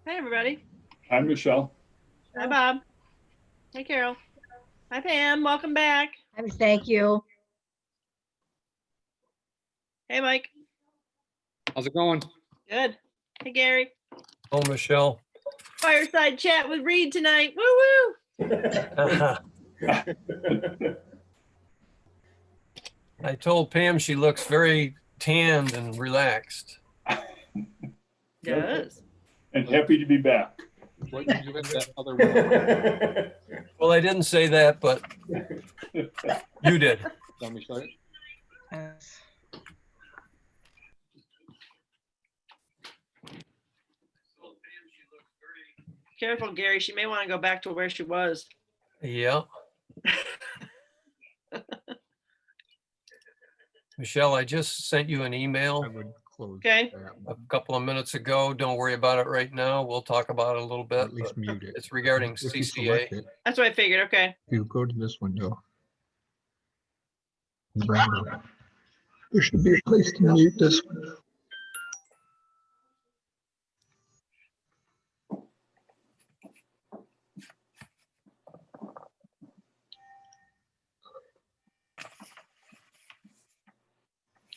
Hi, everybody. Hi, Michelle. Hi, Bob. Hey, Carol. Hi, Pam. Welcome back. Thank you. Hey, Mike. How's it going? Good. Hey, Gary. Oh, Michelle. Fireside chat with Reed tonight. Woo woo. I told Pam she looks very tanned and relaxed. Yes. And happy to be back. What did you do with that other one? Well, I didn't say that, but you did. Let me show you. Careful, Gary. She may want to go back to where she was. Yeah. Michelle, I just sent you an email I would close. Okay. a couple of minutes ago. Don't worry about it right now. We'll talk about it a little bit. At least mute it. It's regarding If you CCA. select it, That's what I figured. Okay. you go to this window. There should be a place to mute this window.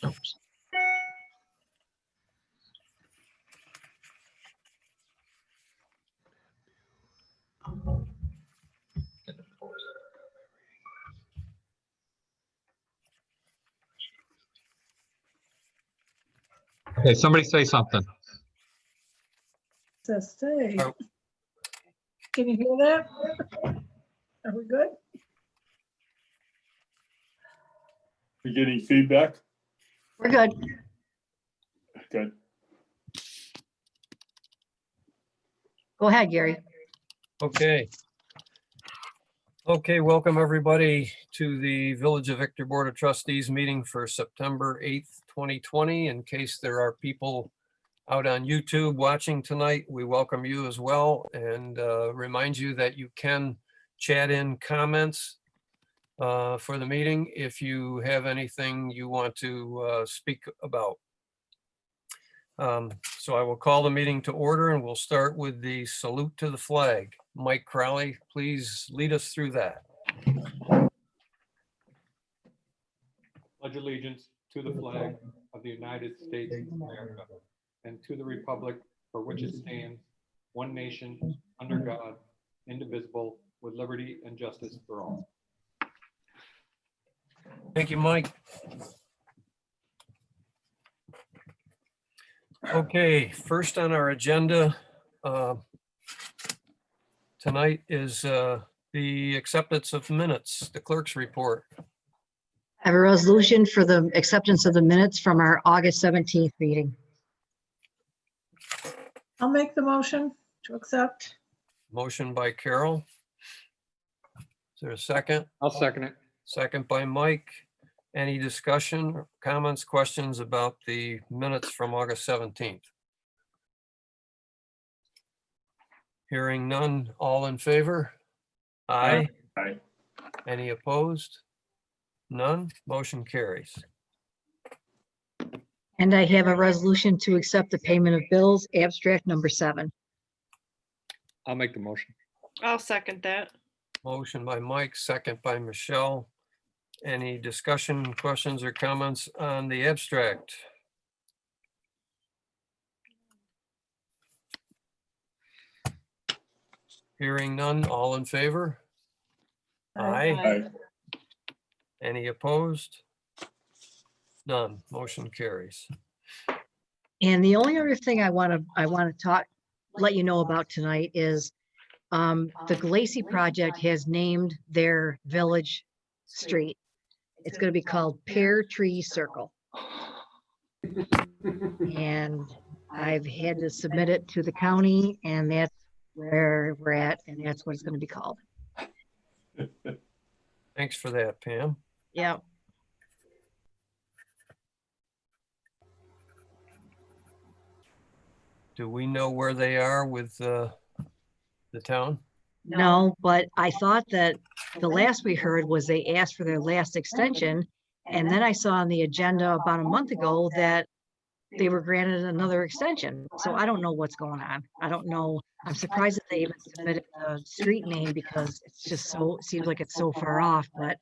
Oops. Okay, somebody say something. Says stay. Oh. Can you hear that? Are we good? You getting feedback? We're good. Good. Go ahead, Gary. Okay. Okay, welcome everybody to the Village of Victor Board of Trustees meeting for September 8th, 2020. In case there are people out on YouTube watching tonight, we welcome you as well and remind you that you can chat in comments for the meeting if you have anything you want to speak about. So I will call the meeting to order and we'll start with the salute to the flag. Mike Crowley, please lead us through that. Pledge allegiance to the flag of the United States of America and to the republic for which it stands, one nation, under God, indivisible, with liberty and justice for all. Thank you, Mike. Okay, first on our agenda tonight is the acceptance of minutes, the clerk's report. I have a resolution for the acceptance of the minutes from our August 17th meeting. I'll make the motion to accept. Motion by Carol. Is there a second? I'll second it. Second by Mike. Any discussion, or comments, questions about the minutes from August 17th? Hearing none, all in favor? Aye. Aye. Any opposed? None, motion carries. And I have a resolution to accept the payment of bills, abstract number 7. I'll make the motion. I'll second that. Motion by Mike, second by Michelle. Any discussion, questions, or comments on the abstract? Hearing none, all in favor? Aye. Aye. Any opposed? None, motion carries. And the only other thing I want to let you know about tonight is the Glacy project has named their village street. It's going to be called Pear Tree Circle. And I've had to submit it to the county, and that's where we're at, and that's what it's going to be called. Thanks for that, Pam. Yeah. Do we know where they are with the town? No, but I thought that the last we heard was they asked for their last extension. And then I saw on the agenda about a month ago that they were granted another extension. So I don't know what's going on. I don't know. I'm surprised that they even submitted the street name because it's just so, it seems like it's so far off, but,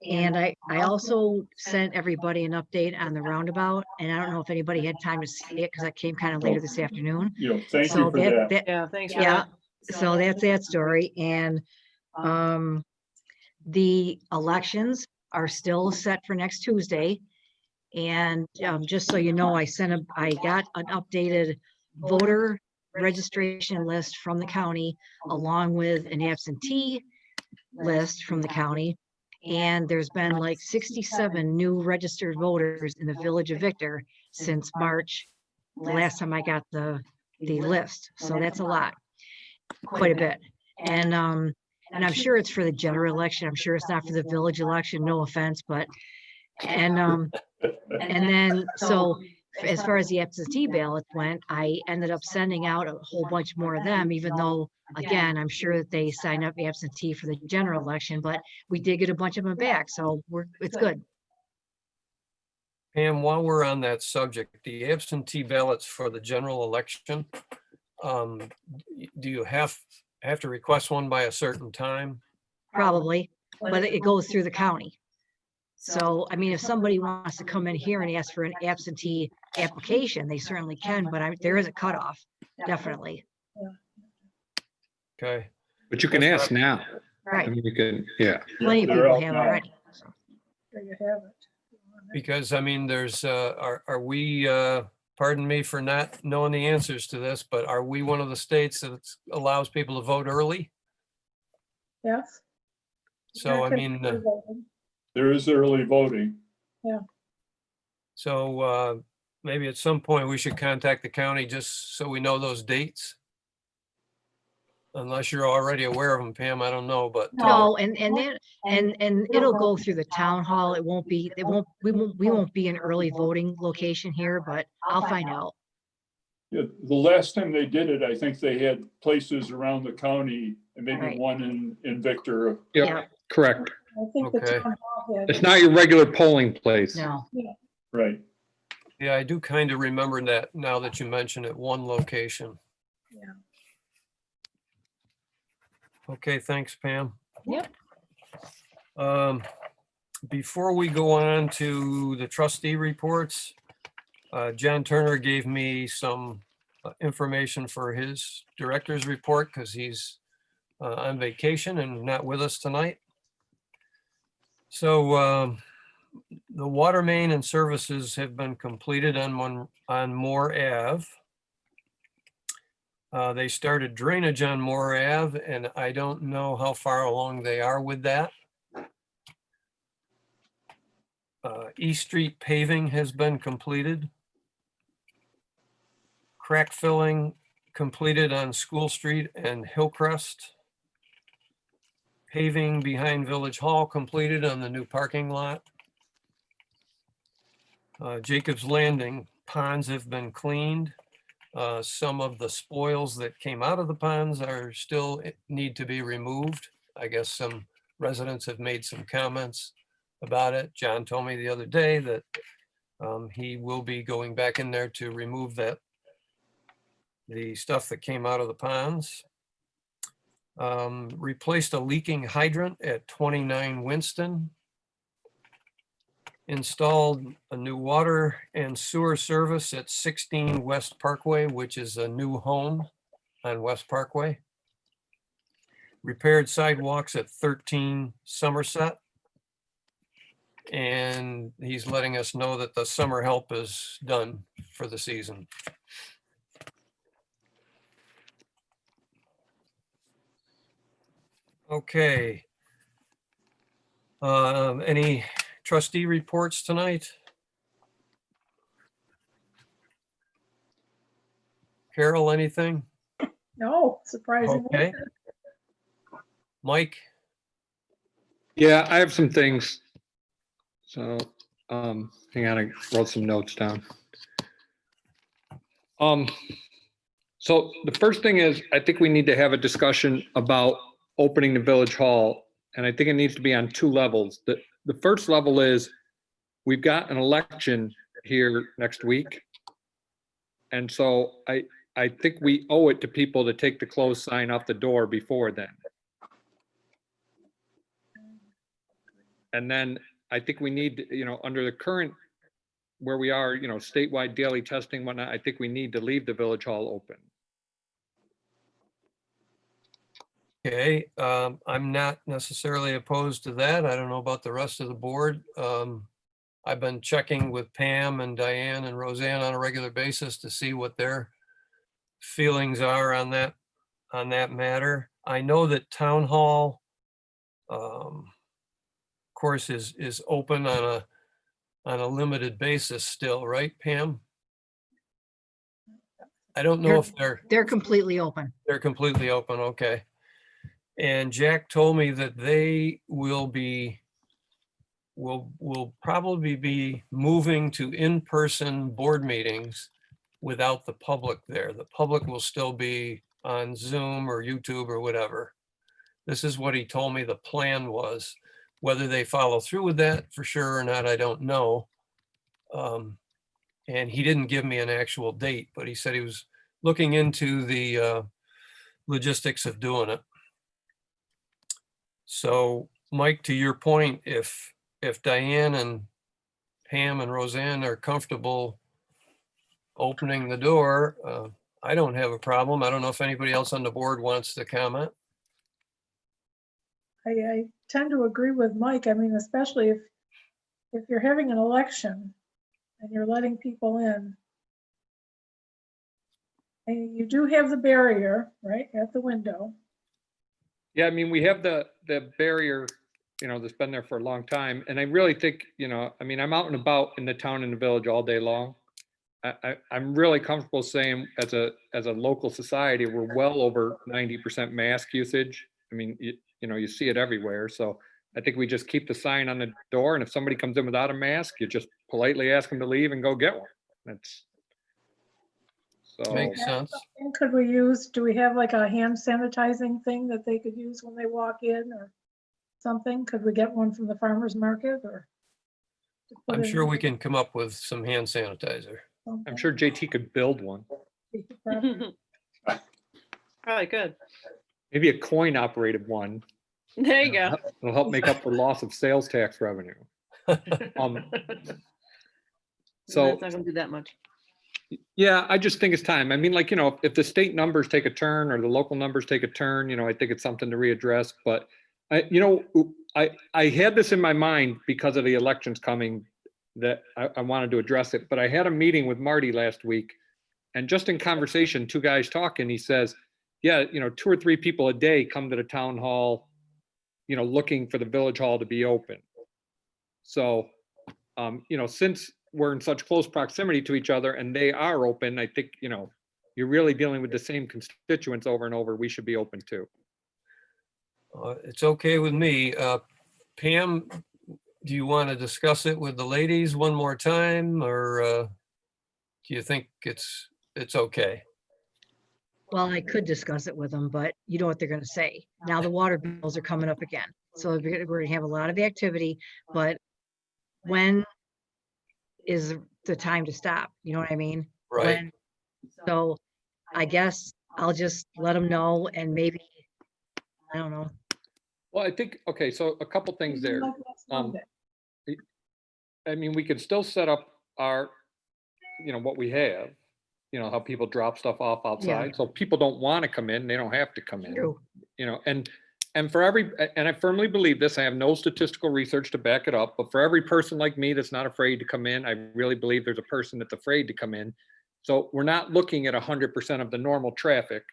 and I also sent everybody an update on the roundabout, and I don't know if anybody had time to see it because I came kind of later this afternoon. Thank So you for that. Yeah, thanks for Yeah, that. so that's that story. And the elections are still set for next Tuesday. And just so you know, I got an updated voter registration list from the county along with an absentee list from the county. And there's been like 67 new registered voters in the village of Victor since March, the last time I got the list. So that's a lot, quite a bit. And I'm sure it's for the general election. I'm sure it's not for the village election, no offense, but, and then, so as far as the absentee ballots went, I ended up sending out a whole bunch more of them, even though, again, I'm sure that they sign up absentee for the general election, but we did get a bunch of them back, so it's good. Pam, while we're on that subject, the absentee ballots for the general election, do you have to request one by a certain time? Probably, but it goes through the county. So, I mean, if somebody wants to come in here and ask for an absentee application, they certainly can, but there is a cutoff, definitely. Okay. But you can ask now. I Right, mean, you can, yeah. plenty of they're people out have now. already. So. There you have it. Because I mean, there's, are we, pardon me for not knowing the answers to this, but are we one of the states that allows people to vote early? Yes. So, I mean, There is early voting. so maybe at some point we should contact the county just so we know those dates. Unless you're already aware of them, Pam, I don't know, but. No, and it'll go through the town hall. We won't be an early voting location here, but I'll find out. Yeah, the last time they did it, I think they had places around the county and maybe Right. one in Victor. Yep, correct. I think the Okay. town hall had It's it. not your regular polling place. No, Right. Yeah, I do kind of remember that now that you mention it, one location. Yeah. Okay, thanks, Pam. Yep. Before we go on to the trustee reports, John Turner gave me some information for his director's report because he's on vacation and not with us tonight. So the water main and services have been completed on Moore Ave. They started drainage on Moore Ave, and I don't know how far along they are with that. East Street paving has been completed. Crack filling completed on School Street and Hillcrest. Paving behind Village Hall completed on the new parking lot. Jacob's Landing ponds have been cleaned. Some of the spoils that came out of the ponds are still need to be removed. I guess some residents have made some comments about it. John told me the other day that he will be going back in there to remove the stuff that came out of the ponds. Replaced a leaking hydrant at 29 Winston. Installed a new water and sewer service at 16 West Parkway, which is a new home on West Parkway. Repaired sidewalks at 13 Somerset. And he's letting us know that the summer help is done for the season. Okay. Any trustee reports tonight? Carol, anything? No, surprisingly. Okay. Mike? Yeah, I have some things. So, hang on, I wrote some notes down. So the first thing is, I think we need to have a discussion about opening the village hall. And I think it needs to be on two levels. The first level is, we've got an election here next week. And so I think we owe it to people to take the closed sign off the door before then. And then I think we need, under the current, where we are, statewide daily testing, whatnot, I think we need to leave the village hall open. Okay, I'm not necessarily opposed to that. I don't know about the rest of the board. I've been checking with Pam and Diane and Roseanne on a regular basis to see what their feelings are on that matter. I know that town hall, of course, is open on a limited basis still, right, Pam? I don't know if They're completely open. they're completely open, okay. And Jack told me that they will probably be moving to in-person board meetings without the public there. The public will still be on Zoom or YouTube or whatever. This is what he told me the plan was. Whether they follow through with that for sure or not, I don't know. And he didn't give me an actual date, but he said he was looking into the logistics of doing it. So Mike, to your point, if Diane and Pam and Roseanne are comfortable opening the door, I don't have a problem. I don't know if anybody else on the board wants to comment. I tend to agree with Mike. I mean, especially if you're having an election and you're letting people in, and you do have the barrier, right, at the window. Yeah, I mean, we have the barrier, that's been there for a long time. And I really think, I mean, I'm out and about in the town and the village all day long. I'm really comfortable saying as a local society, we're well over 90% mask usage. I mean, you see it everywhere. So I think we just keep the sign on the door, and if somebody comes in without a mask, you just politely ask them to leave and go get one. That's so. Makes sense. And could we do we have like a hand sanitizing thing that they could use when they walk in or something? Could we get one from the farmer's market or? I'm sure we can come up with some hand sanitizer. I'm sure JT could build one. Probably good. Maybe a coin operated one. There you go. It'll help make up for loss of sales tax revenue. So That's not gonna do that much. yeah, I just think it's time. I mean, if the state numbers take a turn or the local numbers take a turn, I think it's something to readdress. But I had this in my mind because of the elections coming, that I wanted to address it. But I had a meeting with Marty last week, and just in conversation, two guys talking, he says, yeah, 2 or 3 people a day come to the town hall, looking for the village hall to be open. So, since we're in such close proximity to each other and they are open, I think, you're really dealing with the same constituents over and over. We should be open too. It's okay with me. Pam, do you want to discuss it with the ladies one more time, or do you think it's okay? Well, I could discuss it with them, but you know what they're going to say. Now the water bills are coming up again. So we're going to have a lot of activity, but when is the time to stop? You know what I mean? Right. So I guess I'll just let them know, and maybe, I don't know. Well, I think, okay, so a couple things there. I mean, we could still set up our, what we have, how people drop stuff off outside. So people don't want to come in, they don't have to come in. True. And for and I firmly believe this, I have no statistical research to back it up, but for every person like me that's not afraid to come in, I really believe there's a person that's afraid to come in. So we're not looking at 100% of the normal traffic.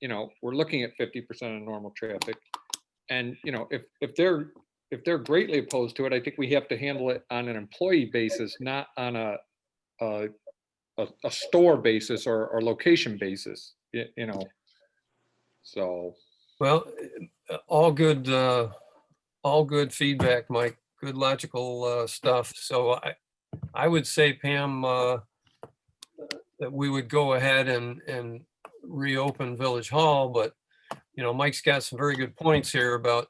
We're looking at 50% of normal traffic. And, if they're greatly opposed to it, I think we have to handle it on an employee basis, not on a store basis or location basis, so. Well, all good feedback, Mike. Good logical stuff. So I would say, Pam, that we would go ahead and reopen Village Hall, but Mike's got some very good points here about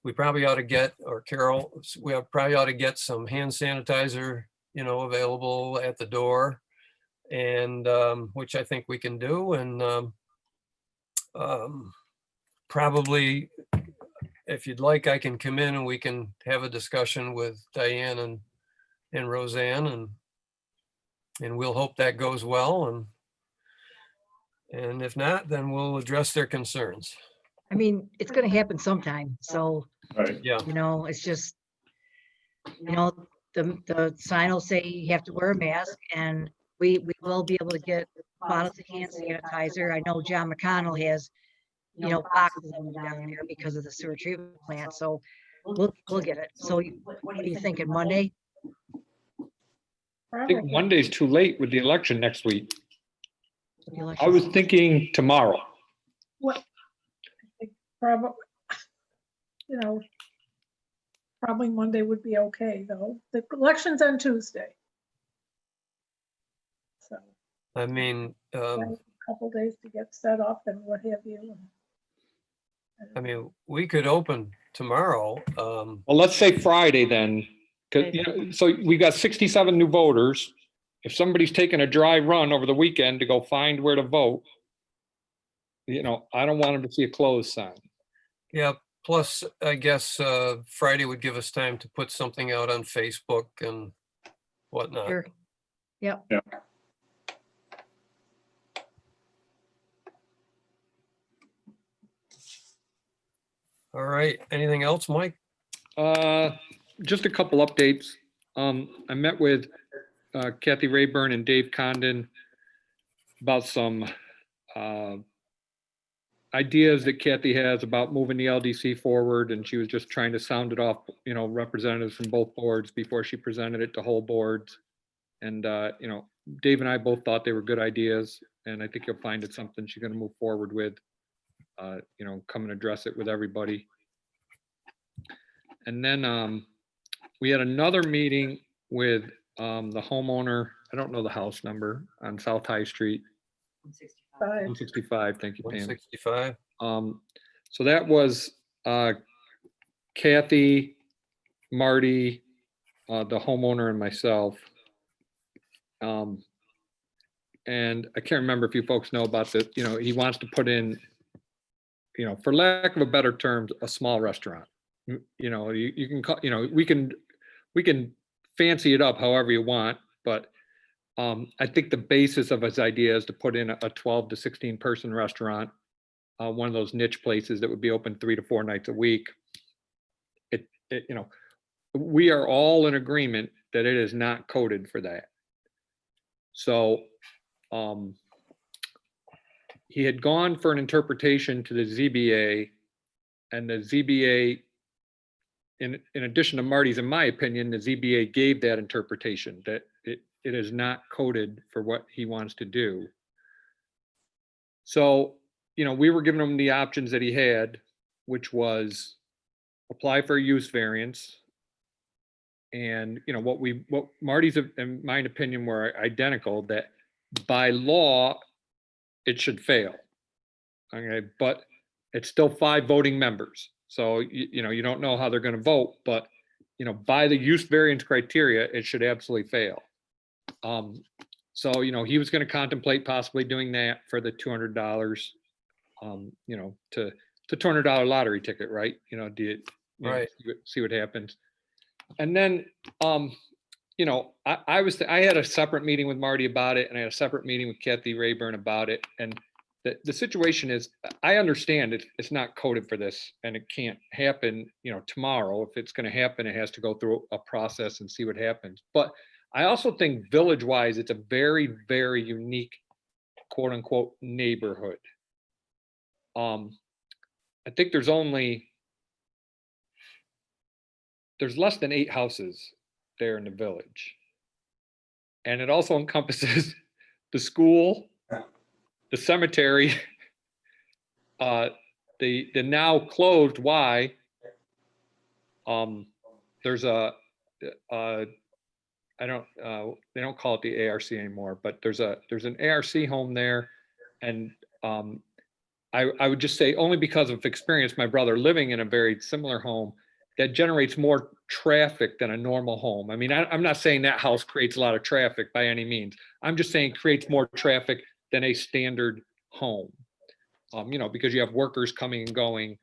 we probably ought to get, or Carol, we probably ought to get some hand sanitizer available at the door, and which I think we can do. And probably, if you'd like, I can come in and we can have a discussion with Diane and Roseanne, and we'll hope that goes well. And if not, then we'll address their concerns. I mean, it's gonna happen sometime, so, Right. Yeah, it's just, the sign will say you have to wear a mask, and we will be able to get bottles of hand sanitizer. I know John McConnell has, boxes of them down there because of the sewer treatment plant, so we'll get it. So what are you thinking, Monday? I think Probably. Monday's too late with the election next week. The I election's- was thinking tomorrow. What? Probably, probably Monday would be okay, though. The election's on Tuesday. So, I mean, a couple days to get set up and what have you. we could open tomorrow. Well, let's say Friday then, because, so we got 67 new voters. If somebody's taking a dry run over the weekend to go find where to vote, I don't want them to see a closed sign. Yeah, plus, I guess Friday would give us time to put something out on Facebook and whatnot. Sure. Yep. All right, anything else, Mike? Just a couple updates. I met with Kathy Rayburn and Dave Condon about some ideas that Kathy has about moving the LDC forward, and she was just trying to sound it off, representatives from both boards before she presented it to whole boards. And Dave and I both thought they were good ideas, and I think you'll find it's something she's going to move forward with. Come and address it with everybody. And then we had another meeting with the homeowner. I don't know the house number on South High Street. 165. Thank you, Pam. 165. So that was Kathy, Marty, the homeowner, and myself. And I can't remember if you folks know about this. He wants to put in, for lack of a better term, a small restaurant. You can call, we can fancy it up however you want, but I think the basis of his idea is to put in a 12 to 16 person restaurant, one of those niche places that would be open 3 to 4 nights a week. We are all in agreement that it is not coded for that. So he had gone for an interpretation to the ZBA, and the ZBA, in addition to Marty's, in my opinion, the ZBA gave that interpretation that it is not coded for what he wants to do. So, we were giving him the options that he had, which was apply for a use variance. And, what Marty's, in my opinion, were identical, that by law, it should fail. Okay, but it's still 5 voting members. So, you don't know how they're going to vote, but, by the use variance criteria, it should absolutely fail. So, he was going to contemplate possibly doing that for the $200, to $200 lottery ticket, right? Right. See what happens. And then, I had a separate meeting with Marty about it, and I had a separate meeting with Kathy Rayburn about it. And the situation is, I understand it's not coded for this, and it can't happen, tomorrow. If it's going to happen, it has to go through a process and see what happens. But I also think village-wise, it's a very, very unique, quote unquote, neighborhood. I think there's less than 8 houses there in the village. And it also encompasses the school, the cemetery, the now closed Y. There's they don't call it the ARC anymore, but there's an ARC home there. And I would just say, only because of experience, my brother living in a very similar home, that generates more traffic than a normal home. I mean, I'm not saying that house creates a lot of traffic by any means. I'm just saying it creates more traffic than a standard home. You know, because you have workers coming and going,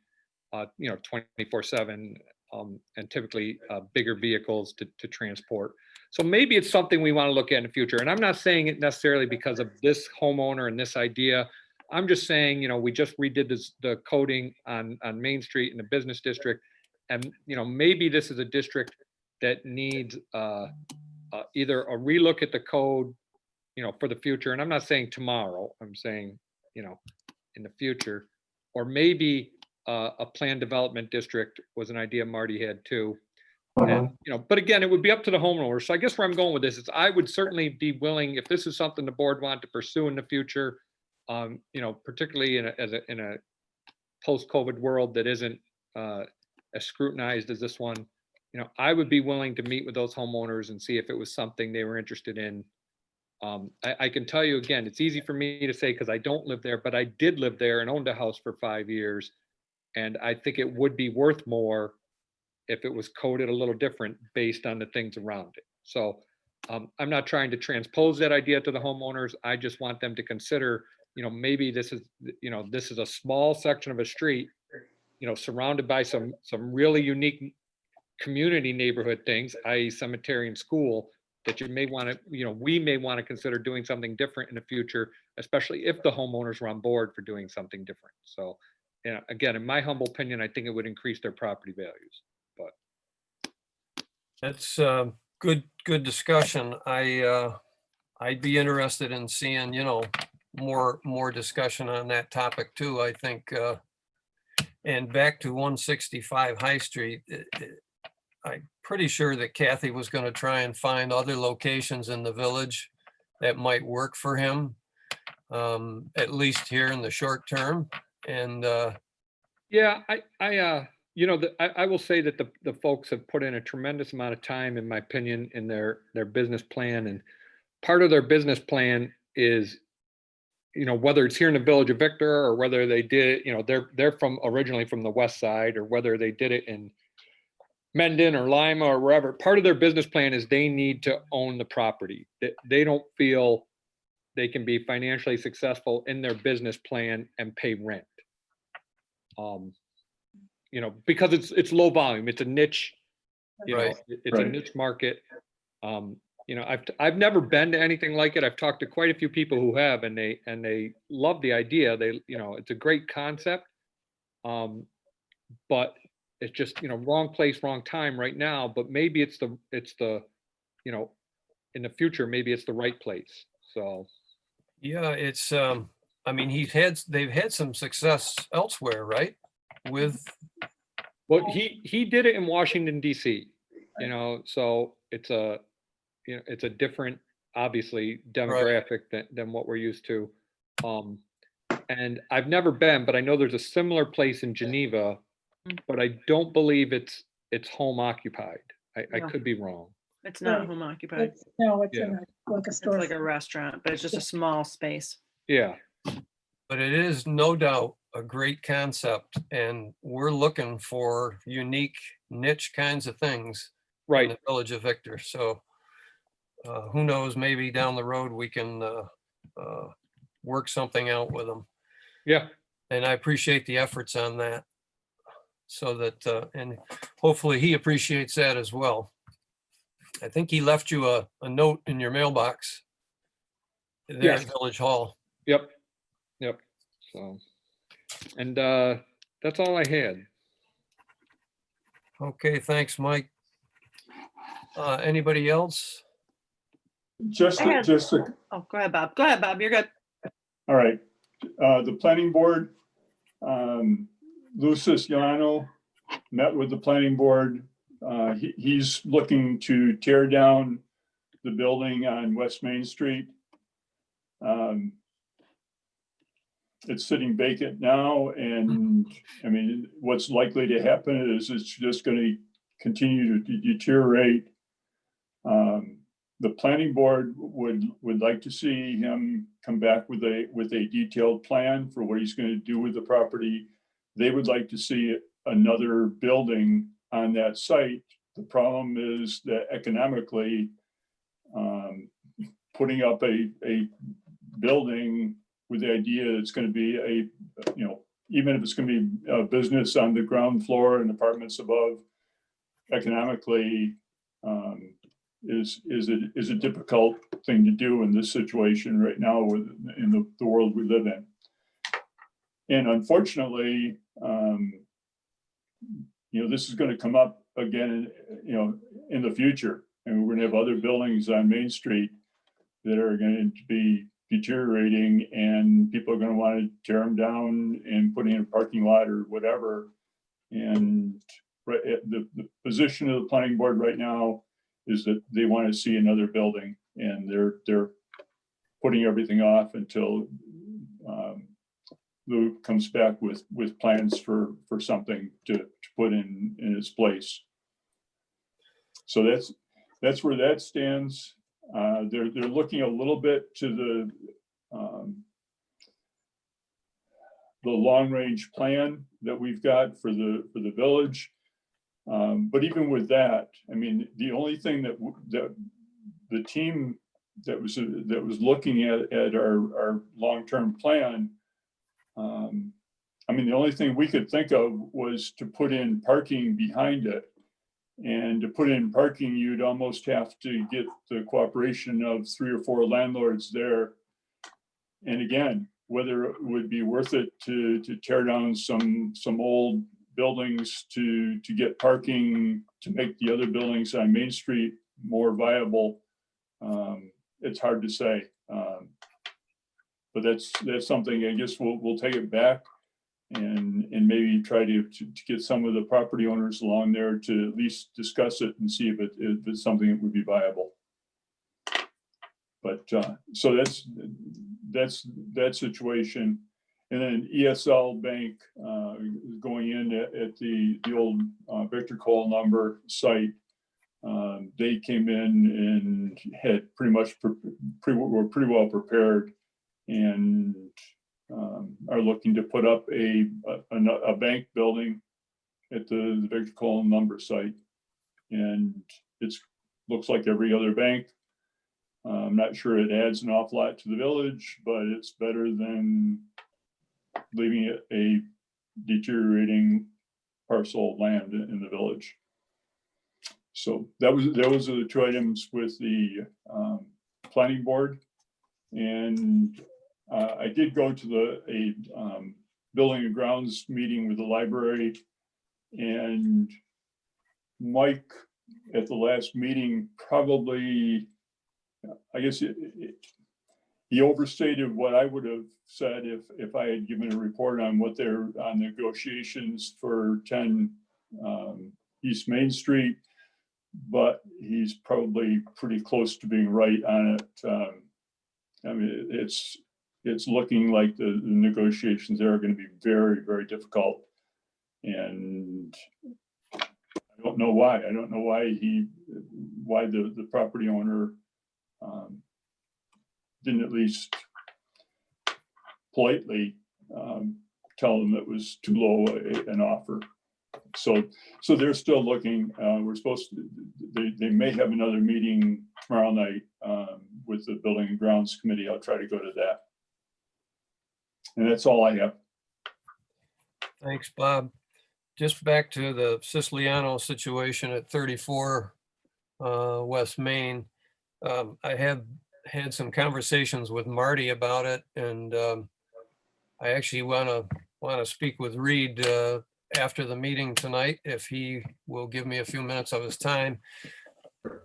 you know, 24/7, and typically bigger vehicles to transport. So maybe it's something we want to look at in the future. And I'm not saying it necessarily because of this homeowner and this idea. I'm just saying, you know, we just redid the coding on Main Street in the business district. And, you know, maybe this is a district that needs either a relook at the code, you know, for the future. And I'm not saying tomorrow, I'm saying, you know, in the future, or maybe a planned development district was an idea Marty had too. And, you know, but again, it would be up to the homeowner. So I guess where I'm going with this is I would certainly be willing, if this is something the board wanted to pursue in the future, you know, particularly in a post-COVID world that isn't as scrutinized as this one, you know, I would be willing to meet with those homeowners and see if it was something they were interested in. I can tell you again, it's easy for me to say because I don't live there, but I did live there and owned a house for 5 years. And I think it would be worth more if it was coded a little different based on the things around it. So I'm not trying to transpose that idea to the homeowners. I just want them to consider, you know, maybe this is, you know, this is a small section of a street, you know, surrounded by some really unique community neighborhood things, i.e. cemetery and school, that you may want to, you know, we may want to consider doing something different in the future, especially if the homeowners are on board for doing something different. So, yeah, again, in my humble opinion, I think it would increase their property values. But That's good discussion. I'd be interested in seeing, you know, more discussion on that topic too, I think. And back to 165 High Street, I'm pretty sure that Kathy was going to try and find other locations in the village that might work for him, at least here in the short term. And yeah, you know, I will say that the folks have put in a tremendous amount of time, in my opinion, in their business plan. And part of their business plan is, you know, whether it's here in the village of Victor or whether they did it, you know, they're from originally from the west side, or whether they did it in Mendon or Lima or wherever. Part of their business plan is they need to own the property. They don't feel they can be financially successful in their business plan and pay rent. You know, because it's low volume, it's a niche, you know, Right. it's a niche market. You know, I've never been to anything like it. I've talked to quite a few people who have, and they love the idea. They, you know, it's a great concept. But it's just, you know, wrong place, wrong time right now. But maybe it's the, you know, in the future, maybe it's the right place. So yeah, it's, I mean, they've had some success elsewhere, right? With, well, he did it in Washington, D.C., you know, so it's a, you know, it's a different, obviously, demographic than what we're used to. And I've never been, but I know there's a similar place in Geneva, but I don't believe it's home occupied. I No. could be wrong. It's not Right. home occupied. No, it's Yeah. in like a It's store. like a restaurant, but it's just a small space. Yeah, but it is no doubt a great concept, and we're looking for unique niche kinds of things in right. the village of Victor. So who knows, maybe down the road we can work something out with them. Yeah, And I appreciate the efforts on that. So that, and hopefully he appreciates that as well. I think he left you a note in your mailbox there Yes. at Village Hall. yep. So, and that's all I had. Okay, thanks, Mike. Anybody else? Just, I had- just, Oh, go ahead, Bob. Go ahead, Bob. You're good. all right. The planning board, Lucis Yano met with the planning board. He's looking to tear down the building on West Main Street. It's sitting vacant now, and I mean, what's likely to happen is it's just going to continue to deteriorate. The planning board would like to see him come back with a detailed plan for what he's going to do with the property. They would like to see another building on that site. The problem is that economically, putting up a building with the idea it's going to be even if it's going to be a business on the ground floor and apartments above, economically is a difficult thing to do in this situation right now in the world we live in. And unfortunately, this is going to come up again, in the future. And we're going to have other buildings on Main Street that are going to be deteriorating, and people are going to want to tear them down and put in a parking lot or whatever. And the position of the planning board right now is that they want to see another building, and they're putting everything off until Lou comes back with plans for something to put in its place. So that's where that stands. They're looking a little bit to the long range plan that we've got for the village. But even with that, I mean, the only thing that the team that was looking at our long-term plan, I mean, the only thing we could think of was to put in parking behind it. And to put in parking, you'd almost have to get the cooperation of 3 or 4 landlords there. And again, whether it would be worth it to tear down some old buildings to get parking to make the other buildings on Main Street more viable, it's hard to say. But that's something, I guess we'll take it back and maybe try to get some of the property owners along there to at least discuss it and see if it's something that would be viable. But so that's that situation. And then ESL Bank going in at the old Victor Cole number site. They came in and had pretty much were pretty well prepared, and are looking to put up a bank building at the Victor Cole number site. And it looks like every other bank. I'm not sure it adds an awful lot to the village, but it's better than leaving it a deteriorating parcel of land in the village. So those are the 2 items with the planning board. And I did go to a building and grounds meeting with the library, and Mike at the last meeting probably, I guess he overstated what I would have said if I had given a report on what they're on negotiations for 10 East Main Street, but he's probably pretty close to being right on it. I mean, it's looking like the negotiations there are going to be very, very difficult. And I don't know why. I don't know why the property owner didn't at least politely tell them it was too low an offer. So they're still looking. We're supposed to, they may have another meeting tomorrow night with the Building and Grounds Committee. I'll try to go to that. And that's all I have. Thanks, Bob. Just back to the Siciliano situation at 34 West Main. I have had some conversations with Marty about it, and I actually want to speak with Reed after the meeting tonight, if he will give me a few minutes of his time.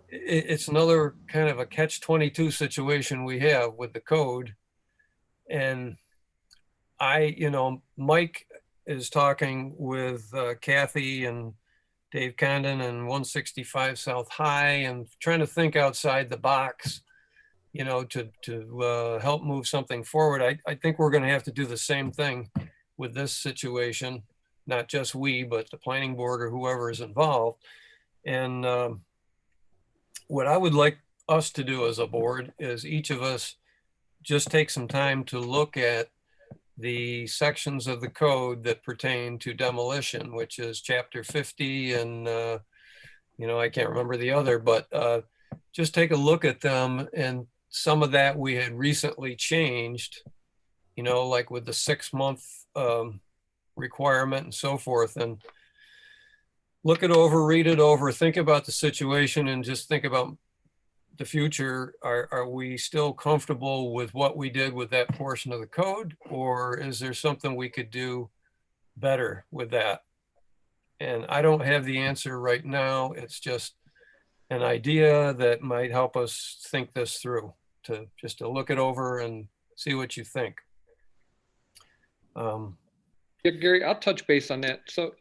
It's another kind of a catch-22 situation we have with the code. And Mike is talking with Kathy and Dave Condon and 165 South High, and trying to think outside the box, to help move something forward. I think we're going to have to do the same thing with this situation, not just we, but the planning board or whoever is involved. And what I would like us to do as a board is each of us just take some time to look at the sections of the code that pertain to demolition, which is chapter 50 and, I can't remember the other, but just take a look at them. And some of that we had recently changed, like with the 6-month requirement and so forth. And look it over, read it over, think about the situation, and just think about the future. Are we still comfortable with what we did with that portion of the code, or is there something we could do better with that? And I don't have the answer right now. It's just an idea that might help us think this through, to look it over and see what you think. Yeah, Gary, I'll touch base on that. So,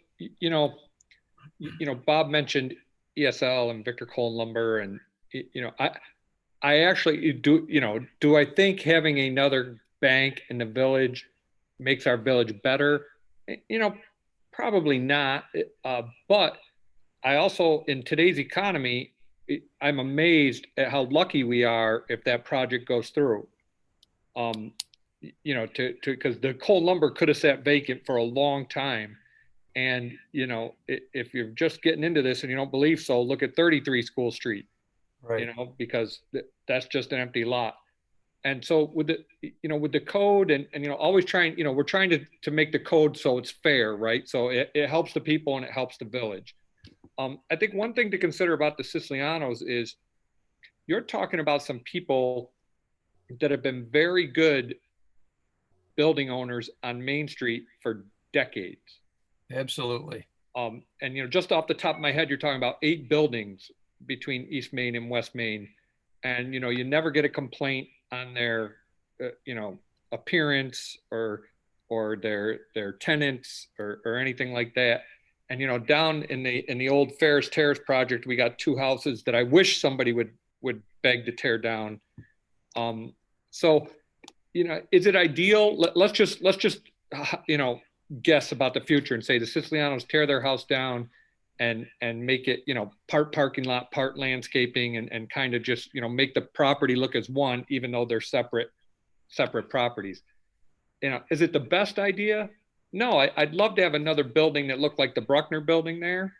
Bob mentioned ESL and Victor Coal Lumber, and I actually do I think having another bank in the village makes our village better? Probably not. But I also, in today's economy, I'm amazed at how lucky we are if that project goes through. Because the coal lumber could have sat vacant for a long time. And, if you're just getting into this and you don't believe so, look at 33 School Street, Right. Because that's just an empty lot. And so with the code and always trying, we're trying to make the code so it's fair, right? So it helps the people and it helps the village. I think one thing to consider about the Sicilianos is you're talking about some people that have been very good building owners on Main Street for decades. Absolutely. And just off the top of my head, you're talking about 8 buildings between East Main and West Main, and you never get a complaint on their appearance or their tenants or anything like that. And down in the old Ferris Terrace project, we got 2 houses that I wish somebody would beg to tear down. So is it ideal? Let's just guess about the future and say the Sicilianos tear their house down and make it, part parking lot, part landscaping, and kind of just, make the property look as one, even though they're separate properties. Is it the best idea? No, I'd love to have another building that looked like the Bruckner building there.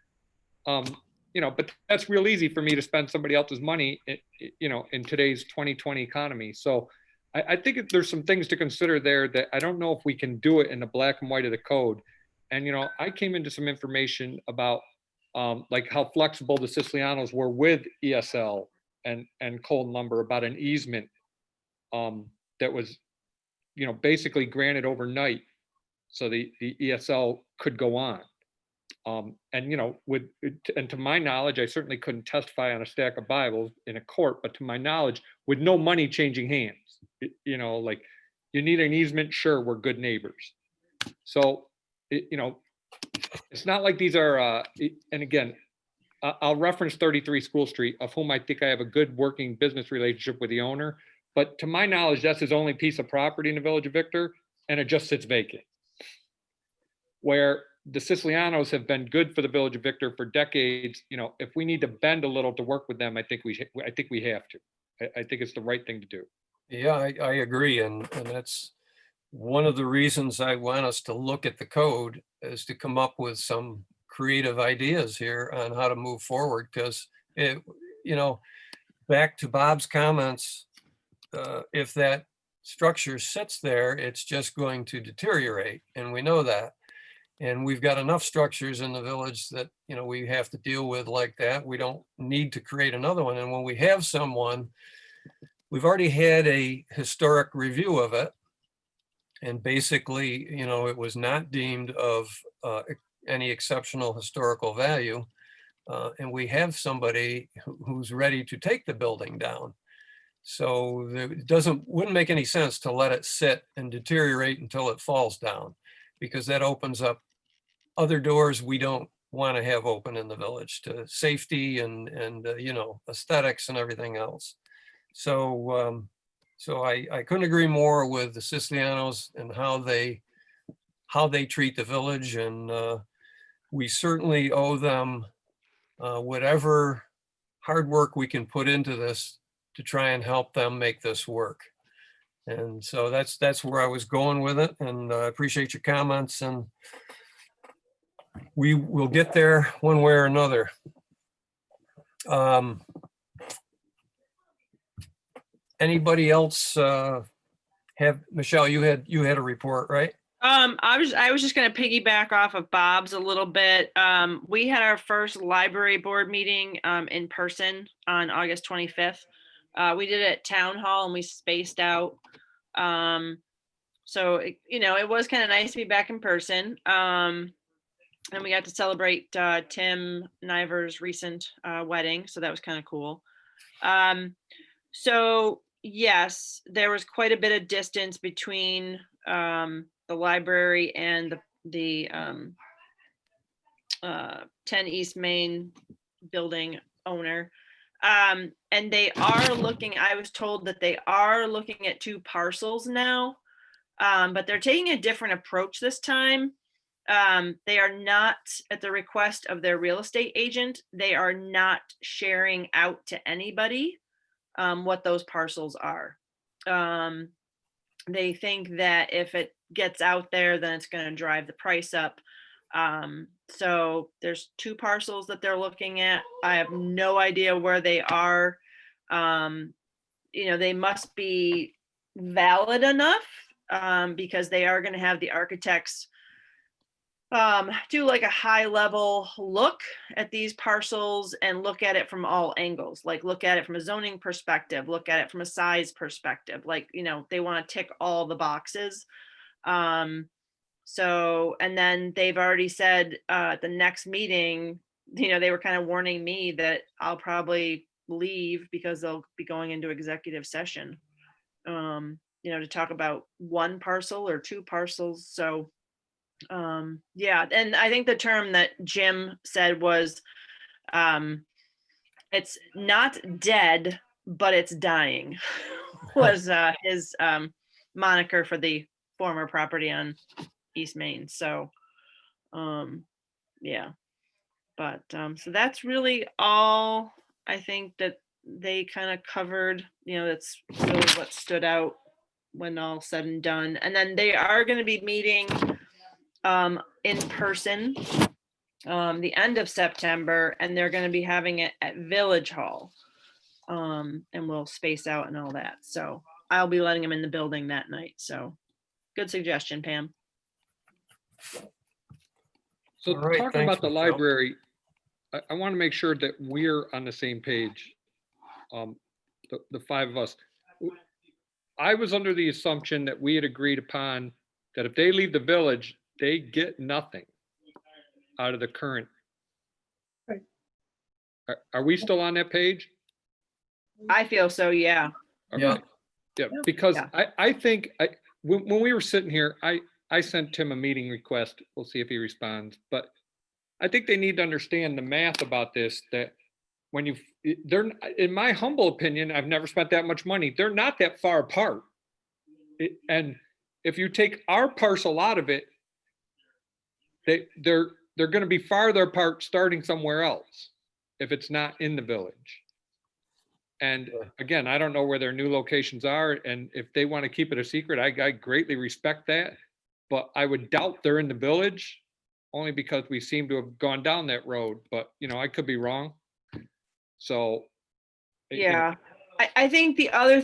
But that's real easy for me to spend somebody else's money, in today's 2020 economy. So I think there's some things to consider there that I don't know if we can do it in the black and white of the code. And, I came into some information about like how flexible the Sicilianos were with ESL and coal and lumber about an easement that was, basically granted overnight so the ESL could go on. And to my knowledge, I certainly couldn't testify on a stack of Bibles in a court, but to my knowledge, with no money changing hands, like you need an easement, sure, we're good neighbors. So, it's not like these are, and again, I'll reference 33 School Street, of whom I think I have a good working business relationship with the owner. But to my knowledge, that's his only piece of property in the village of Victor, and it just sits vacant. Where the Sicilianos have been good for the village of Victor for decades. If we need to bend a little to work with them, I think we have to. I think it's the right thing to do. Yeah, I agree. And that's one of the reasons I want us to look at the code, is to come up with some creative ideas here on how to move forward. Because back to Bob's comments, if that structure sits there, it's just going to deteriorate, and we know that. And we've got enough structures in the village that, we have to deal with like that. We don't need to create another one. And when we have someone, we've already had a historic review of it. And basically, it was not deemed of any exceptional historical value. And we have somebody who's ready to take the building down. So it wouldn't make any sense to let it sit and deteriorate until it falls down, because that opens up other doors we don't want to have open in the village, to safety and aesthetics and everything else. So I couldn't agree more with the Sicilianos and how they treat the village, and we certainly owe them whatever hard work we can put into this to try and help them make this work. And so that's where I was going with it, and I appreciate your comments, and we will get there one way or another. Anybody else Michelle, you had a report, right? I was just going to piggyback off of Bob's a little bit. We had our first library board meeting in person on August 25th. We did it at Town Hall and we spaced out. So it was kind of nice to be back in person. And we got to celebrate Tim Niver's recent wedding, so that was kind of cool. So yes, there was quite a bit of distance between the library and the 10 East Main building owner. And they are looking, I was told that they are looking at 2 parcels now, but they're taking a different approach this time. They are not, at the request of their real estate agent, they are not sharing out to anybody what those parcels are. They think that if it gets out there, then it's going to drive the price up. So there's 2 parcels that they're looking at. I have no idea where they are. They must be valid enough because they are going to have the architects do like a high level look at these parcels and look at it from all angles, like look at it from a zoning perspective, look at it from a size perspective, like, they want to tick all the boxes. So, and then they've already said at the next meeting, they were kind of warning me that I'll probably leave because they'll be going into executive session, to talk about 1 parcel or 2 parcels. So, yeah, and I think the term that Jim said was, it's not dead, but it's dying, was his moniker for the former property on East Main. So, yeah, but so that's really all I think that they kind of covered. That's really what stood out when all said and done. And then they are going to be meeting in person the end of September, and they're going to be having it at Village Hall, and we'll space out and all that. So I'll be letting them in the building that night. So good suggestion, Pam. So All right, talking thanks, about the Michelle. library, I want to make sure that we're on the same page. The 5 of us. I was under the assumption that we had agreed upon that if they leave the village, they get nothing out of the current. Right. Are we still on that page? I feel so, yeah. Yeah. Okay. Yeah, because Yeah. I think when we were sitting here, I sent Tim a meeting request. We'll see if he responds, but I think they need to understand the math about this, that when they're, in my humble opinion, I've never spent that much money. They're not that far apart. And if you take our parcel out of it, they're going to be farther apart starting somewhere else if it's not in the village. And again, I don't know where their new locations are. And if they want to keep it a secret, I greatly respect that. But I would doubt they're in the village only because we seem to have gone down that road. But, I could be wrong. So. Yeah. I think the other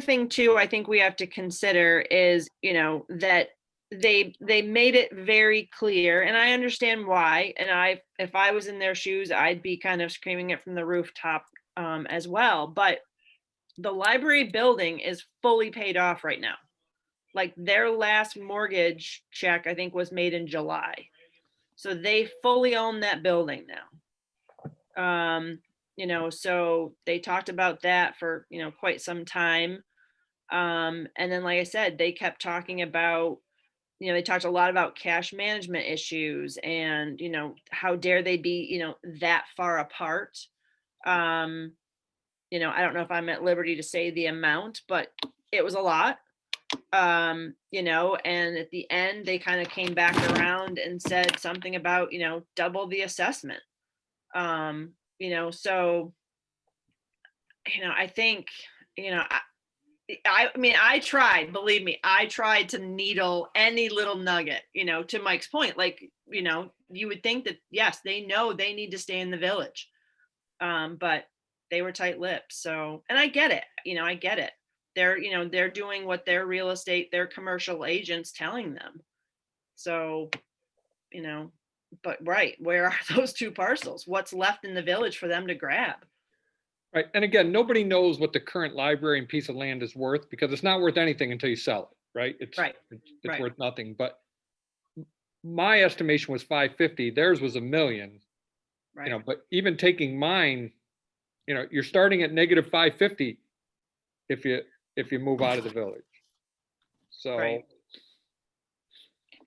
thing too, I think we have to consider is, that they made it very clear, and I understand why. And if I was in their shoes, I'd be kind of screaming it from the rooftop as well. But the library building is fully paid off right now. Like their last mortgage check, I think, was made in July. So they fully own that building now. So they talked about that for, quite some time. And then, like I said, they kept talking about, they talked a lot about cash management issues and, how dare they be, that far apart. I don't know if I'm at liberty to say the amount, but it was a lot. And at the end, they kind of came back around and said something about, double the assessment. So, I think, I mean, I tried, believe me, I tried to needle any little nugget, to Mike's point, like, you would think that, yes, they know they need to stay in the village. But they were tight-lipped. So, and I get it, I get it. They're doing what their real estate, their commercial agents telling them. So, but right, where are those two parcels? What's left in the village for them to grab? Right, and again, nobody knows what the current library and piece of land is worth because it's not worth anything until you sell it, right? Right, It's right. worth nothing, but my estimation was 550, theirs was 1 million, Right. but even taking mine, you're starting at negative 550 if you move out of the village. So, Right.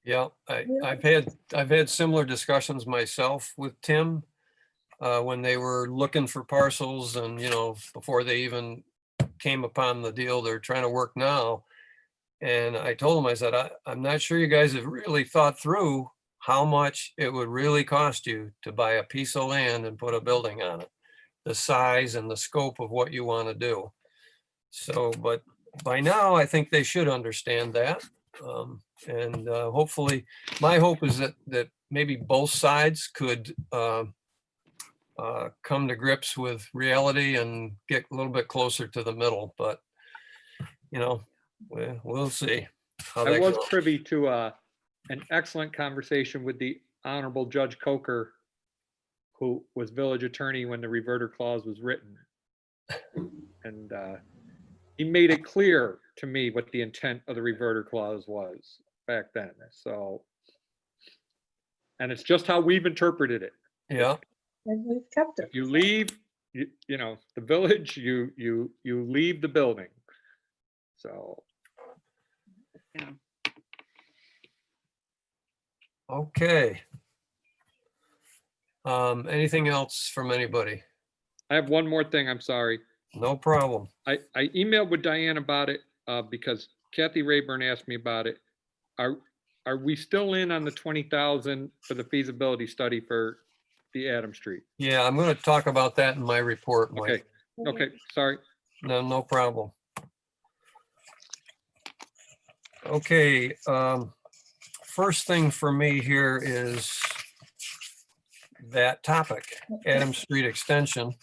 Yeah, I've had similar discussions myself with Tim when they were looking for parcels and, before they even came upon the deal they're trying to work now. And I told him, I said, I'm not sure you guys have really thought through how much it would really cost you to buy a piece of land and put a building on it, the size and the scope of what you want to do. So, but by now, I think they should understand that. And hopefully, my hope is that maybe both sides could come to grips with reality and get a little bit closer to the middle. But, we'll see how I that was goes. privy to an excellent conversation with the Honorable Judge Coker, who was village attorney when the reverter clause was written. And he made it clear to me what the intent of the reverter clause was back then. So, and it's just how we've interpreted it. Yeah, And we've kept it. If you leave, the village, you leave the building. So, okay. Anything else from anybody? I have one more thing, I'm sorry. No problem. I emailed with Diane about it because Kathy Rayburn asked me about it. Are we still in on the 20,000 for the feasibility study for the Adam Street? Yeah, I'm going to talk about that in my report, Mike. Okay, sorry. No problem. Okay, first thing for me here is that topic, Adam Street Extension.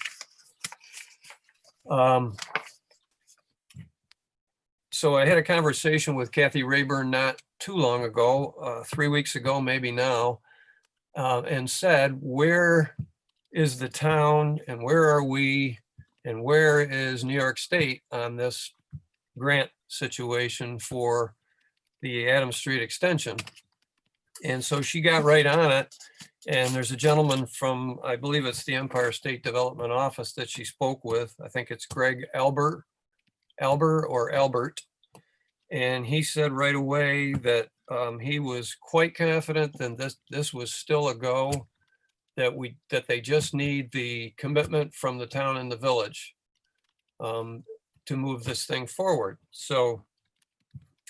So I had a conversation with Kathy Rayburn not too long ago, 3 weeks ago, maybe now, and said, where is the town and where are we and where is New York State on this grant situation for the Adams Street extension? And so she got right on it. And there's a gentleman from, I believe it's the Empire State Development Office that she spoke with. I think it's Greg Albert. And he said right away that he was quite confident that this was still a go, that they just need the commitment from the town and the village to move this thing forward. So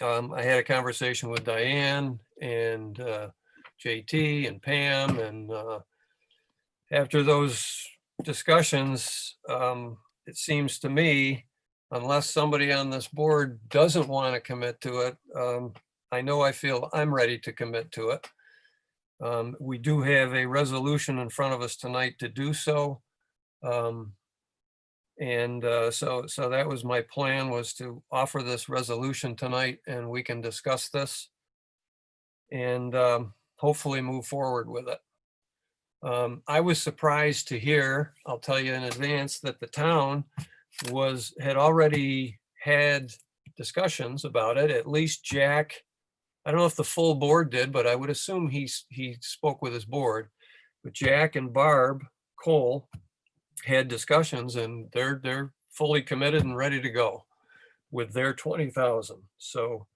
I had a conversation with Diane and JT and Pam, and after those discussions, it seems to me, unless somebody on this board doesn't want to commit to it, I feel I'm ready to commit to it. We do have a resolution in front of us tonight to do so. So that was my plan, was to offer this resolution tonight and we can discuss this and hopefully move forward with it. I was surprised to hear, I'll tell you in advance, that the town had already had discussions about it. At least Jack, I don't know if the full board did, but I would assume he spoke with his board. But Jack and Barb Cole had discussions and they're fully committed and ready to go with their 20,000. So,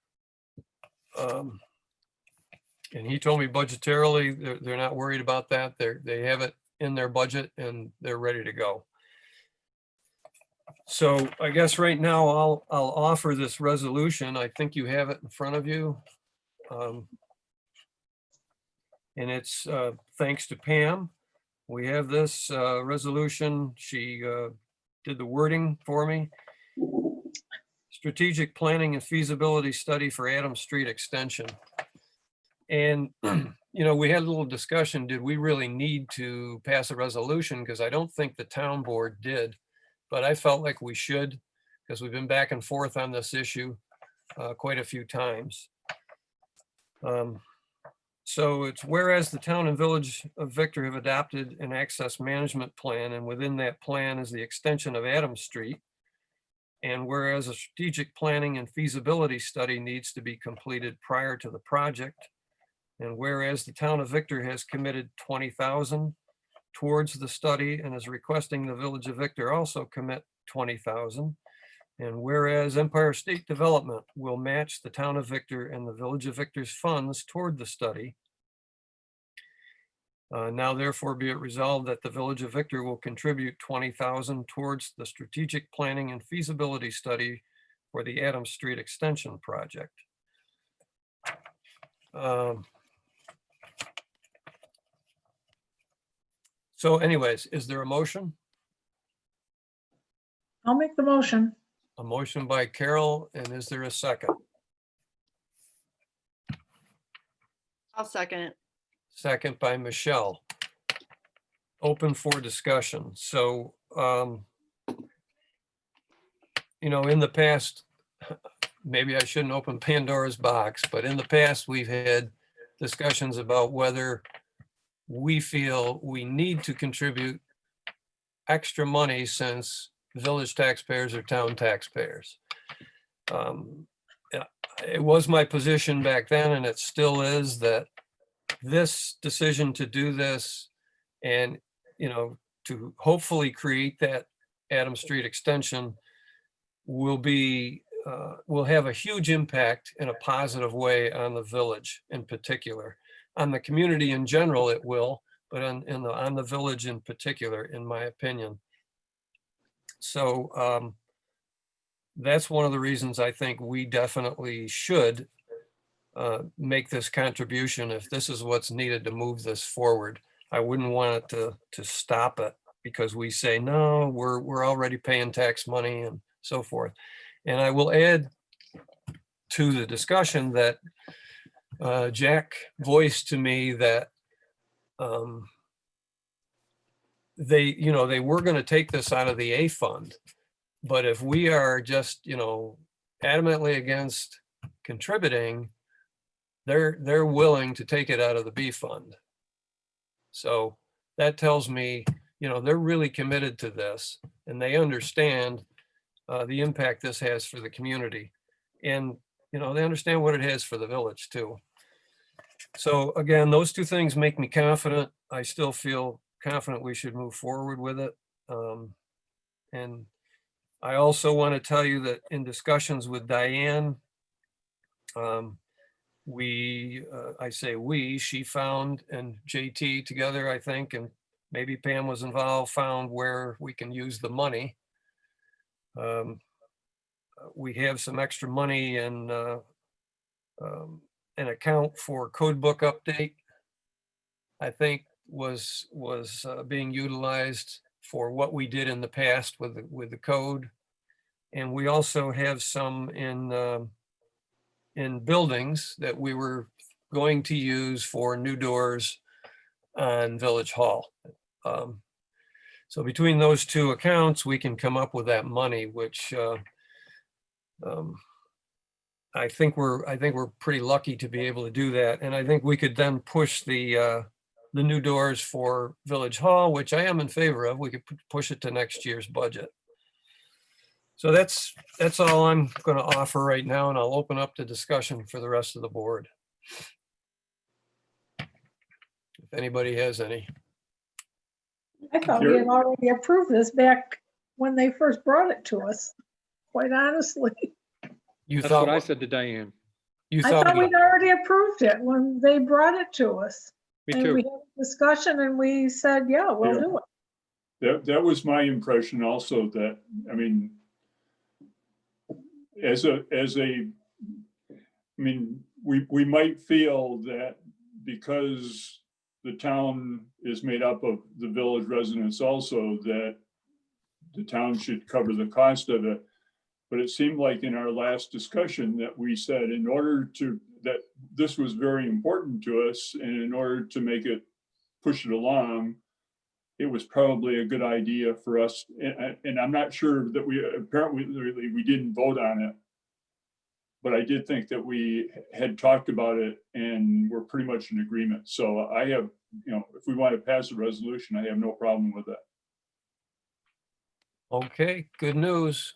and he told me budgetarily, they're not worried about that. They have it in their budget and they're ready to go. So I guess right now I'll offer this resolution. I think you have it in front of you. And it's thanks to Pam. We have this resolution. She did the wording for me. It's strategic planning and feasibility study for Adams Street extension. And, we had a little discussion, did we really need to pass a resolution? Because I don't think the town board did, but I felt like we should, because we've been back and forth on this issue quite a few times. So it's whereas the town and village of Victor have adopted an access management plan, and within that plan is the extension of Adams Street. And whereas a strategic planning and feasibility study needs to be completed prior to the project. And whereas the town of Victor has committed 20,000 towards the study and is requesting the village of Victor also commit 20,000. And whereas Empire State Development will match the town of Victor and the village of Victor's funds toward the study. Now therefore be it resolved that the village of Victor will contribute 20,000 towards the strategic planning and feasibility study for the Adams Street extension project. So anyways, is there a motion? I'll make the motion. A motion by Carol, and is there a second? I'll second it. Second by Michelle. Open for discussion. So, in the past, maybe I shouldn't open Pandora's box, but in the past, we've had discussions about whether we feel we need to contribute extra money since village taxpayers are town taxpayers. It was my position back then, and it still is, that this decision to do this and, to hopefully create that Adams Street extension will have a huge impact in a positive way on the village in particular. On the community in general, it will, but on the village in particular, in my opinion. So that's one of the reasons I think we definitely should make this contribution if this is what's needed to move this forward. I wouldn't want it to stop it because we say, no, we're already paying tax money and so forth. And I will add to the discussion that Jack voiced to me that they were going to take this out of the A fund, but if we are just, adamantly against contributing, they're willing to take it out of the B fund. So that tells me, they're really committed to this and they understand the impact this has for the community. And, they understand what it has for the village too. So again, those two things make me confident. I still feel confident we should move forward with it. And I also want to tell you that in discussions with Diane, she found, and JT together, I think, and maybe Pam was involved, found where we can use the money. We have some extra money in an account for code book update, I think was being utilized for what we did in the past with the code. And we also have some in buildings that we were going to use for new doors on Village Hall. So between those two accounts, we can come up with that money, which I think we're pretty lucky to be able to do that. And I think we could then push the new doors for Village Hall, which I am in favor of. We could push it to next year's budget. So that's all I'm going to offer right now, and I'll open up the discussion for the rest of the board. If anybody has any. I thought we had already approved this back when they first brought it to us, quite honestly. You That's thought what I said to Diane. You I thought thought we'd already approved it when they brought it to us. Me And too. we had a discussion and we said, yeah, we'll Yeah. do it. That was my impression also, that, I mean, we might feel that because the town is made up of the village residents also, that the town should cover the cost of it. But it seemed like in our last discussion that we said in order to, that this was very important to us, and in order to make it, push it along, it was probably a good idea for us. And I'm not sure that we, apparently we didn't vote on it. But I did think that we had talked about it and we're pretty much in agreement. So I have, if we want to pass a resolution, I have no problem with that. Okay, good news.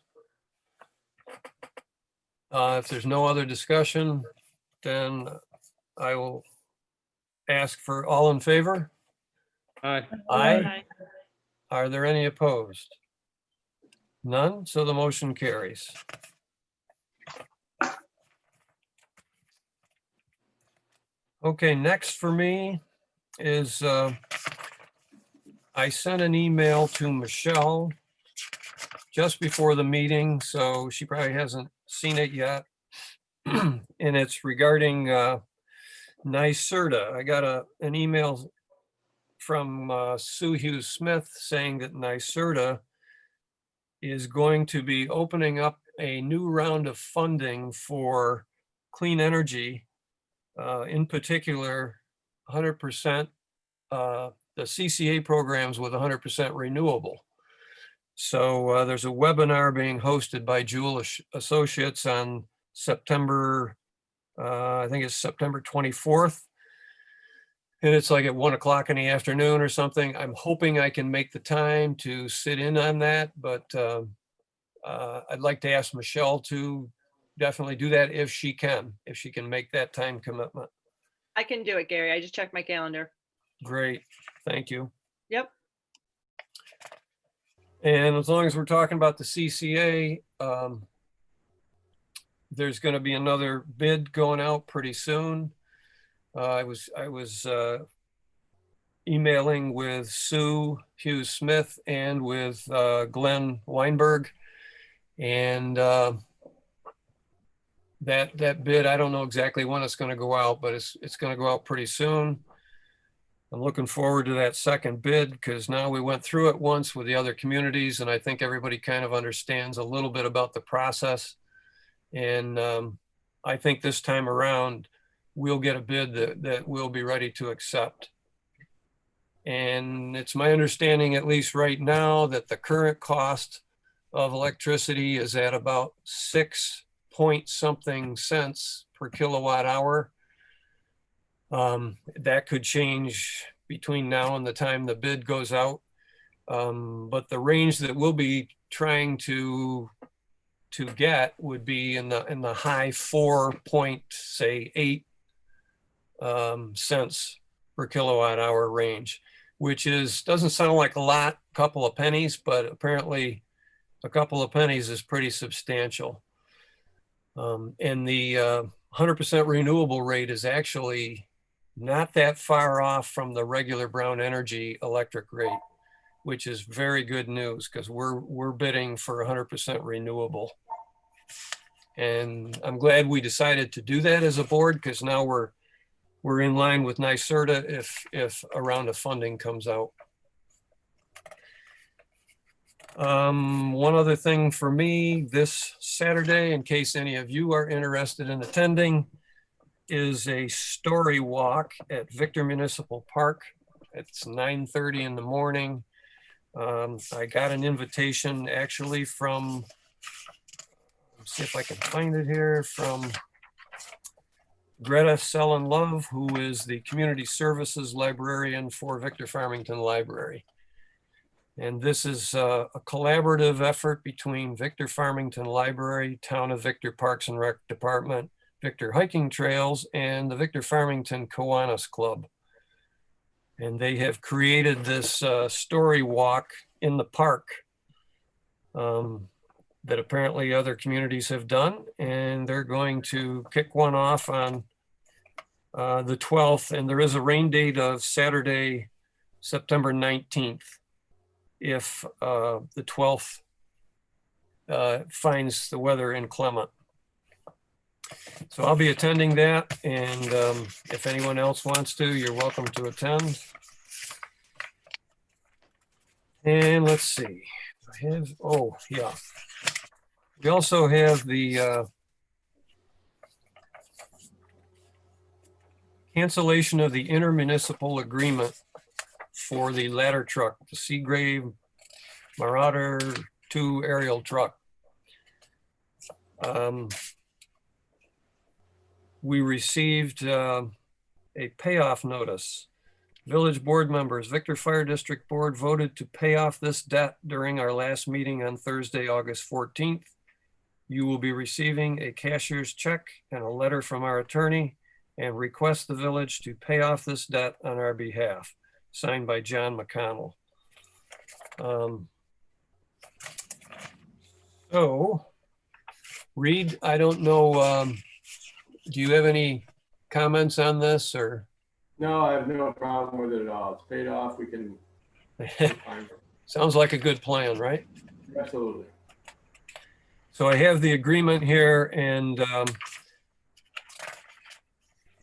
If there's no other discussion, then I will ask for all in favor. Aye. Aye. Are there any opposed? None, so the motion carries. Okay, next for me is I sent an email to Michelle just before the meeting, so she probably hasn't seen it yet. And it's regarding NYSERDA. I got an email from Sue Hughes Smith saying that NYSERDA is going to be opening up a new round of funding for clean energy, in particular, 100%, the CCA programs with 100% renewable. So there's a webinar being hosted by Jewel Associates on September, I think it's September 24th. And it's like at 1 o'clock in the afternoon or something. I'm hoping I can make the time to sit in on that, but I'd like to ask Michelle to definitely do that if she can make that time commitment. I can do it, Gary. I just checked my calendar. Great, thank you. Yep. And as long as we're talking about the CCA, there's going to be another bid going out pretty soon. I was emailing with Sue Hughes Smith and with Glenn Weinberg, and that bid, I don't know exactly when it's going to go out, but it's going to go out pretty soon. I'm looking forward to that second bid because now we went through it once with the other communities, and I think everybody kind of understands a little bit about the process. And I think this time around, we'll get a bid that we'll be ready to accept. And it's my understanding, at least right now, that the current cost of electricity is at about 6 point something cents per kilowatt hour. That could change between now and the time the bid goes out. But the range that we'll be trying to get would be in the high 4.8 cents per kilowatt hour range, which doesn't sound like a lot, couple of pennies, but apparently a couple of pennies is pretty substantial. And the 100% renewable rate is actually not that far off from the regular Brown Energy electric rate, which is very good news because we're bidding for 100% renewable. And I'm glad we decided to do that as a board because now we're in line with NYSERDA if a round of funding comes out. One other thing for me this Saturday, in case any of you are interested in attending, is a story walk at Victor Municipal Park. It's 9:30 in the morning. I got an invitation actually from, let's see if I can find it here, from Greta Sellen Love, who is the community services librarian for Victor Farmington Library. And this is a collaborative effort between Victor Farmington Library, Town of Victor Parks and Rec Department, Victor Hiking Trails, and the Victor Farmington Kiwanis Club. And they have created this story walk in the park that apparently other communities have done. And they're going to kick one off on the 12th. And there is a rain date of Saturday, September 19th. If the 12th finds the weather inclement. So I'll be attending that, and if anyone else wants to, you're welcome to attend. And let's see, oh yeah, We also have the cancellation of the intermunicipal agreement for the ladder truck, the Seagrave Marauder 2 aerial truck. We received a payoff notice. Village board members, Victor Fire District Board voted to pay off this debt during our last meeting on Thursday, August 14th. You will be receiving a cashier's check and a letter from our attorney and request the village to pay off this debt on our behalf, signed by John McConnell. So, Reed, I don't know, do you have any comments on this or? No, I have no problem with it at all. It's paid off. We can. Fine. Sounds like a good plan, right? Absolutely. So I have the agreement here and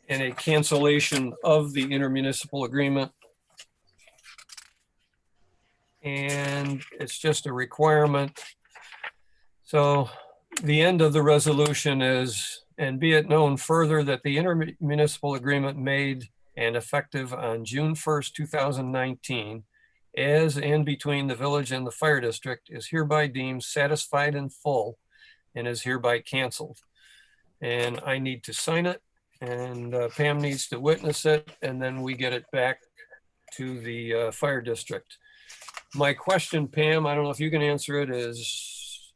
a cancellation of the intermunicipal agreement. And it's just a requirement. So the end of the resolution is, and be it known further that the intermunicipal agreement made and effective on June 1st, 2019, as and between the village and the fire district is hereby deemed satisfied in full and is hereby canceled. And I need to sign it and Pam needs to witness it and then we get it back to the fire district. My question, Pam, I don't know if you can answer it, is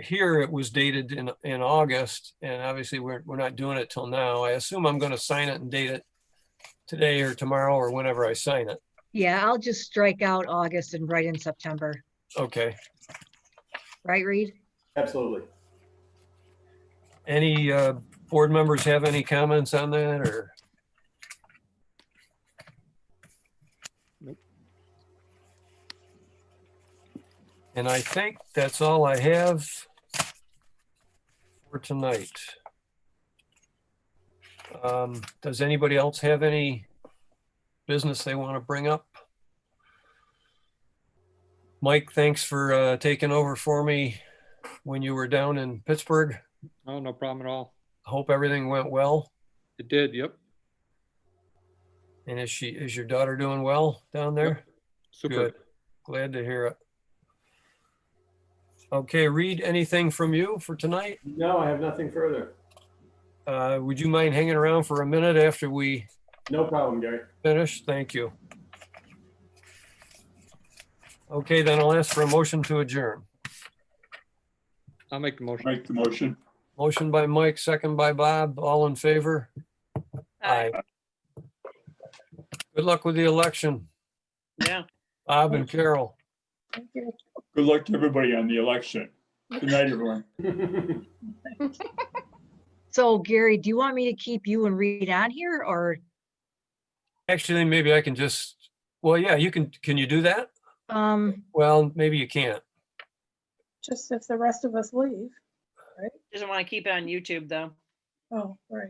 here it was dated in August and obviously we're not doing it till now. I assume I'm going to sign it and date it today or tomorrow or whenever I sign it. Yeah, I'll just strike out August and write in September. Okay. Right, Reed? Absolutely. Any board members have any comments on that or? Nope. And I think that's all I have for tonight. Does anybody else have any business they want to bring up? Mike, thanks for taking over for me when you were down in Pittsburgh. Oh, no problem at all. Hope everything went well. It did, yep. And is your daughter doing well down there? Super. Good. Glad to hear it. Okay, Reed, anything from you for tonight? No, I have nothing further. Would you mind hanging around for a minute after we No problem, Gary. finish? Thank you. Okay, then I'll ask for a motion to adjourn. I'll make the motion. Make the motion. Motion by Mike, second by Bob. All in favor? Aye. Good luck with the election, Yeah. Bob and Carol. Thank you. Good luck to everybody on the election. Good night, everyone. So Gary, do you want me to keep you and Reed on here or, Actually, maybe I can just, well, yeah, you can you do that? Well, maybe you can't. Just if the rest of us leave. Doesn't want to keep it on YouTube though. Oh, right.